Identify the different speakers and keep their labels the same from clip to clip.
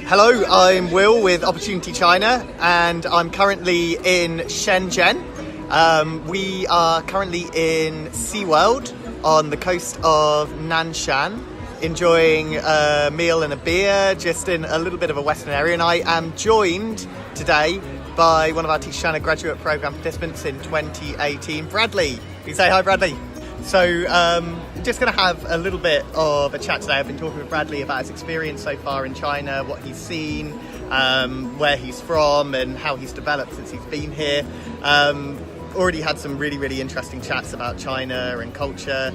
Speaker 1: Hello, I'm Will with Opportunity China, and I'm currently in Shenzhen. We are currently in SeaWorld on the coast of Nanshan, enjoying a meal and a beer, just in a little bit of a western area. And I am joined today by one of our Teach China graduate program participants in 2018, Bradley. You say hi, Bradley. So just going to have a little bit of a chat today. I've been talking with Bradley about his experience so far in China, what he's seen, where he's from and how he's developed since he's been here. Already had some really interesting chats about China and culture.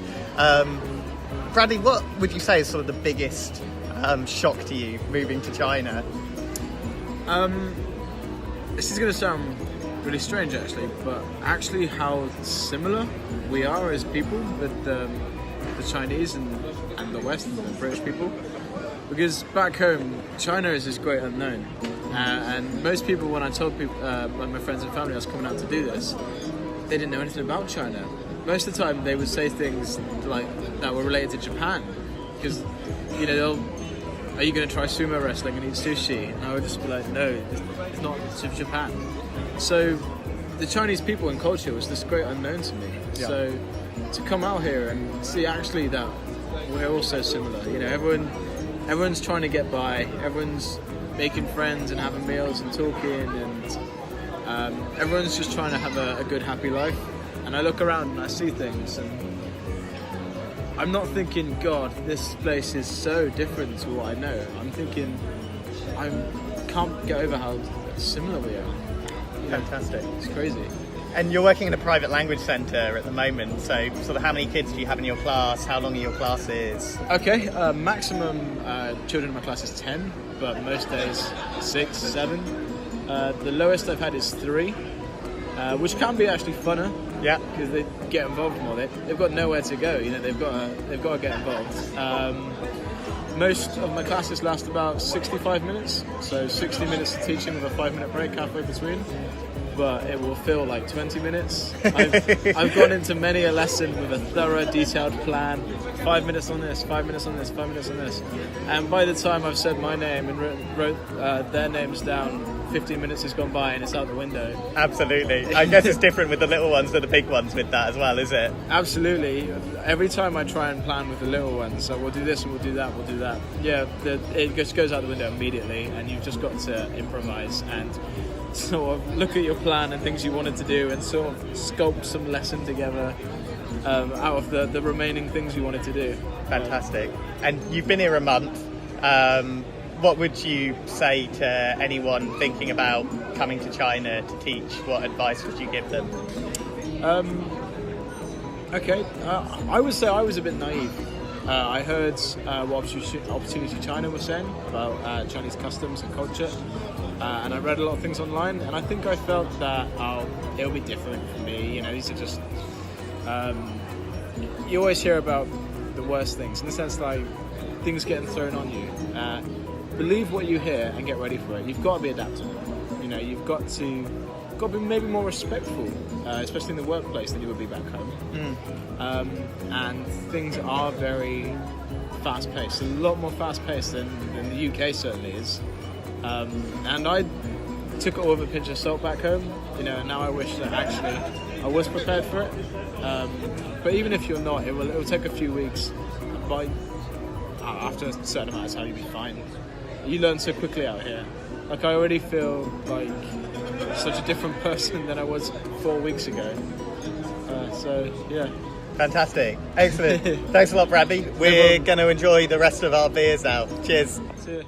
Speaker 1: Bradley, what would you say is sort of the biggest shock to you moving to China?
Speaker 2: This is going to sound really strange actually, but actually how similar we are as people with the Chinese and the West and the British people, because back home China is this great unknown, and most people, when I told people, like my friends and family, I was coming out to do this, they didn't know anything about China. Most of the time they would say things like that were related to Japan, because are you going to try sumo wrestling and eat sushi? And I would just be like, no, it's not, it's Japan. So the Chinese people and culture was this great unknown to me. Yeah. So to come out here and see actually that we're all so similar. Everyone's trying to get by. Everyone's making friends and having meals and talking, and everyone's just trying to have a good, happy life. And I look around and I see things, and I'm not thinking, God, this place is so different to what I know. I'm thinking, I can't get over how similar we are.
Speaker 1: Fantastic.
Speaker 2: It's crazy.
Speaker 1: And you're working in a private language centre at the moment, so sort of how many kids do you have in your class? How long are your classes?
Speaker 2: Okay, maximum children in my class is 10, but most days 6, 7. The lowest I've had is 3, which can be actually funner.
Speaker 1: Yeah,
Speaker 2: because they get involved more. They've got nowhere to go. They've got to get involved. Most of my classes last about 65 minutes, so 60 minutes of teaching with a 5-minute break halfway between. But it will feel like 20 minutes. I've gone into many a lesson with a thorough, detailed plan. 5 minutes on this, 5 minutes on this, 5 minutes on this. And by the time I've said my name and wrote their names down, 15 minutes has gone by and it's out the window.
Speaker 1: Absolutely. I guess it's different with the little ones than the big ones with that as well, is it?
Speaker 2: Absolutely. Every time I try and plan with the little ones, so we'll do this and we'll do that, we'll do that. Yeah, it just goes out the window immediately, and you've just got to improvise and sort of look at your plan and things you wanted to do and sort of sculpt some lesson together out of the remaining things you wanted to do.
Speaker 1: Fantastic. And you've been here a month. What would you say to anyone thinking about coming to China to teach? What advice would you give them?
Speaker 2: I would say I was a bit naive. I heard what Opportunity China was saying about Chinese customs and culture, and I read a lot of things online, and I think I felt that it'll be different for me. These are just you always hear about the worst things, in the sense like things getting thrown on you. Believe what you hear and get ready for it. You've got to be adaptable. You've got to be maybe more respectful, especially in the workplace, than you would be back home. And things are very fast-paced, a lot more fast-paced than the UK certainly is. And I took it all with a pinch of salt back home, and now I wish that actually I was prepared for it. But even if you're not, it will take a few weeks. But after a certain amount of time, you'll be fine. You learn so quickly out here. Like, I already feel like such a different person than I was 4 weeks ago. So, yeah.
Speaker 1: Fantastic. Excellent. Thanks a lot, Bradley. We're going to enjoy the rest of our beers now. Cheers.
Speaker 2: See you.